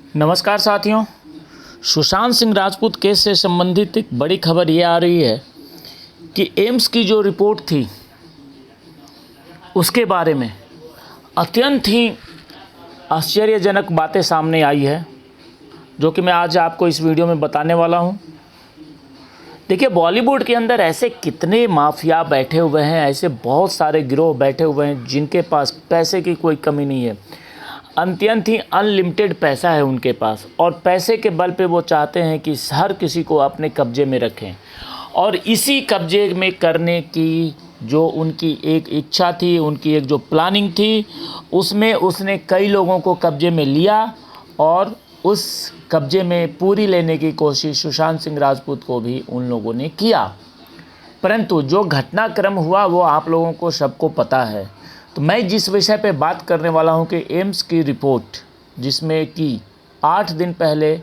नमस्कार साथियों। सुशांत सिंह राजपूत केस से संबंधित एक बड़ी खबर ये आ रही है कि एम्स की जो रिपोर्ट थी उसके बारे में अत्यंत ही आश्चर्यजनक बातें सामने आई है, जो कि मैं आज आपको इस वीडियो में बताने वाला हूँ। देखिए, बॉलीवुड के अंदर ऐसे कितने माफिया बैठे हुए हैं, ऐसे बहुत सारे गिरोह बैठे हुए हैं जिनके पास पैसे की कोई कमी नहीं है। अत्यंत ही अनलिमिटेड पैसा है उनके पास, और पैसे के बल पे वो चाहते हैं कि हर किसी को अपने कब्जे में रखें। और इसी कब्जे में करने की जो उनकी एक इच्छा थी, उनकी एक जो प्लानिंग थी, उसमें उसने कई लोगों को कब्जे में लिया और उस कब्जे में पूरी लेने की कोशिश सुशांत सिंह राजपूत को भी उन लोगों ने किया। परंतु जो घटनाक्रम हुआ वो आप लोगों को सबको पता है। तो मैं जिस विषय पे बात करने वाला हूं कि एम्स की रिपोर्ट, जिसमें कि 8 दिन पहले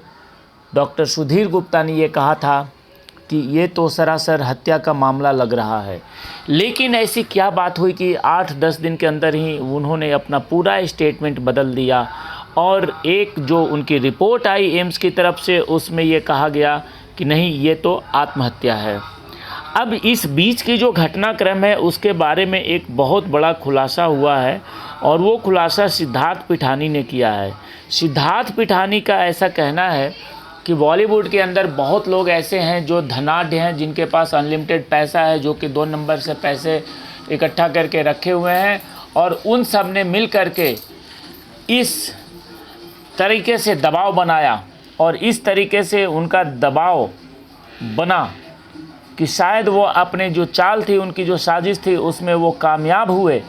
डॉक्टर सुधीर गुप्ता ने ये कहा था कि ये तो सरासर हत्या का मामला लग रहा है। लेकिन ऐसी क्या बात हुई कि 8-10 दिन के अंदर ही उन्होंने अपना पूरा स्टेटमेंट बदल दिया, और एक जो उनकी रिपोर्ट आई एम्स की तरफ से, उसमें ये कहा गया कि नहीं, ये तो आत्महत्या है। अब इस बीच की जो घटनाक्रम है उसके बारे में एक बहुत बड़ा खुलासा हुआ है, और वो खुलासा सिद्धार्थ पिठानी ने किया है। सिद्धार्थ पिठानी का ऐसा कहना है कि बॉलीवुड के अंदर बहुत लोग ऐसे हैं जो धनाढ्य हैं, जिनके पास अनलिमिटेड पैसा है, जो कि 2 नंबर से पैसे इकट्ठा करके रखे हुए हैं, और उन सब ने मिल करके इस तरीके से दबाव बनाया, और इस तरीके से उनका दबाव बना कि शायद वो अपने जो चाल थी, उनकी जो साजिश थी, उसमें वो कामयाब हुए,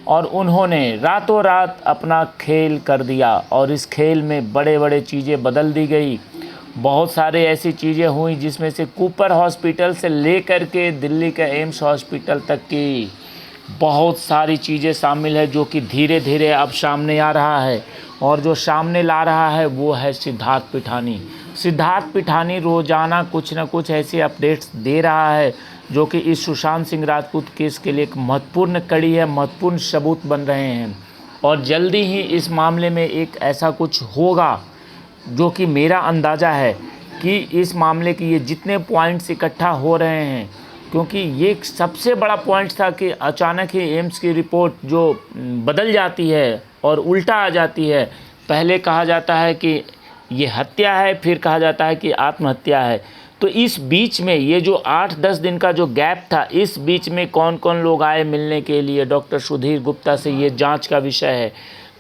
और उन्होंने रातों रात अपना खेल कर दिया। और इस खेल में बड़े बड़े चीज़ें बदल दी गई। बहुत सारे ऐसी चीज़ें हुई जिसमें से कूपर हॉस्पिटल से लेकर के दिल्ली के एम्स हॉस्पिटल तक की बहुत सारी चीज़ें शामिल है, जो कि धीरे धीरे अब सामने आ रहा है। और जो सामने ला रहा है वो है सिद्धार्थ पिठानी। सिद्धार्थ पिठानी रोज़ाना कुछ न कुछ ऐसे अपडेट्स दे रहा है, जो कि इस सुशांत सिंह राजपूत केस के लिए एक महत्वपूर्ण कड़ी है, महत्वपूर्ण सबूत बन रहे हैं। और जल्दी ही इस मामले में एक ऐसा कुछ होगा, जो कि मेरा अंदाज़ा है कि इस मामले की ये जितने पॉइंट्स इकट्ठा हो रहे हैं, क्योंकि ये एक सबसे बड़ा पॉइंट था कि अचानक ही एम्स की रिपोर्ट जो बदल जाती है और उल्टा आ जाती है। पहले कहा जाता है कि ये हत्या है, फिर कहा जाता है कि आत्महत्या है। तो इस बीच में ये जो 8-10 दिन का जो गैप था, इस बीच में कौन कौन लोग आए मिलने के लिए डॉक्टर सुधीर गुप्ता से, ये जांच का विषय है।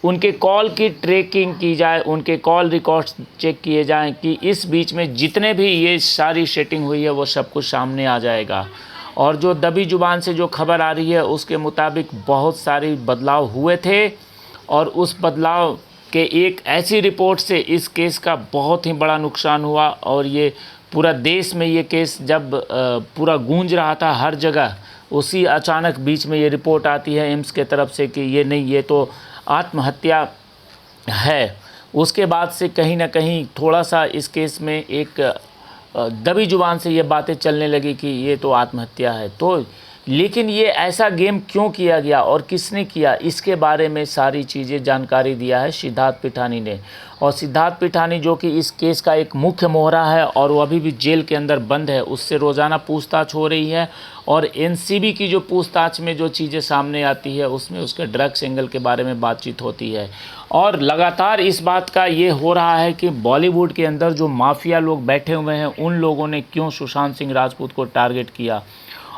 उनके कॉल की ट्रैकिंग की जाए, उनके कॉल रिकॉर्ड्स चेक किए जाएं कि इस बीच में जितने भी ये सारी सेटिंग हुई है वो सब कुछ सामने आ जाएगा। और जो दबी जुबान से जो खबर आ रही है उसके मुताबिक बहुत सारे बदलाव हुए थे, और उस बदलाव के एक ऐसी रिपोर्ट से इस केस का बहुत ही बड़ा नुकसान हुआ। और ये पूरा देश में ये केस जब पूरा गूंज रहा था हर जगह, उसी अचानक बीच में ये रिपोर्ट आती है एम्स के तरफ से कि ये नहीं, ये तो आत्महत्या है। उसके बाद से कहीं ना कहीं थोड़ा सा इस केस में एक दबी जुबान से ये बातें चलने लगी कि ये तो आत्महत्या है। तो लेकिन ये ऐसा गेम क्यों किया गया और किसने किया, इसके बारे में सारी चीज़ें जानकारी दिया है सिद्धार्थ पिठानी ने। और सिद्धार्थ पिठानी जो कि इस केस का एक मुख्य मोहरा है, और वो अभी भी जेल के अंदर बंद है, उससे रोज़ाना पूछताछ हो रही है। और एनसीबी की जो पूछताछ में जो चीज़ें सामने आती है उसमें उसके ड्रग्स एंगल के बारे में बातचीत होती है। और लगातार इस बात का ये हो रहा है कि बॉलीवुड के अंदर जो माफिया लोग बैठे हुए हैं, उन लोगों ने क्यों सुशांत सिंह राजपूत को टारगेट किया।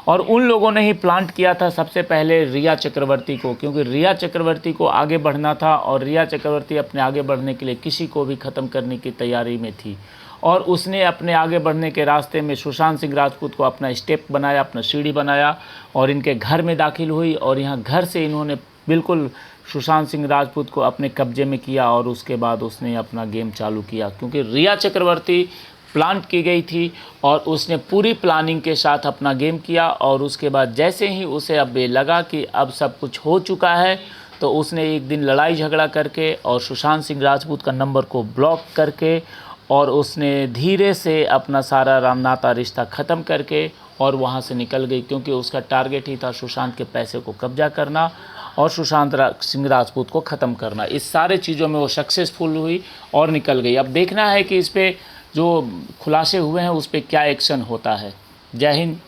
और उन लोगों ने ही प्लांट किया था सबसे पहले रिया चक्रवर्ती को, क्योंकि रिया चक्रवर्ती को आगे बढ़ना था, और रिया चक्रवर्ती अपने आगे बढ़ने के लिए किसी को भी ख़त्म करने की तैयारी में थी। और उसने अपने आगे बढ़ने के रास्ते में सुशांत सिंह राजपूत को अपना स्टेप बनाया, अपना सीढ़ी बनाया, और इनके घर में दाखिल हुई, और यहाँ घर से इन्होंने बिल्कुल सुशांत सिंह राजपूत को अपने कब्जे में किया। और उसके बाद उसने अपना गेम चालू किया, क्योंकि रिया चक्रवर्ती प्लांट की गई थी, और उसने पूरी प्लानिंग के साथ अपना गेम किया। और उसके बाद जैसे ही उसे अब ये लगा कि अब सब कुछ हो चुका है, तो उसने एक दिन लड़ाई झगड़ा करके और सुशांत सिंह राजपूत का नंबर को ब्लॉक करके, और उसने धीरे से अपना सारा रामनाता रिश्ता ख़त्म करके और वहाँ से निकल गई, क्योंकि उसका टारगेट ही था सुशांत के पैसे को कब्जा करना। और सुशांत सिंह राजपूत को ख़त्म करना। इस सारे चीज़ों में वो सक्सेसफुल हुई और निकल गई। अब देखना है कि इस पे जो खुलासे हुए हैं उस पे क्या एक्शन होता है। जय हिंद,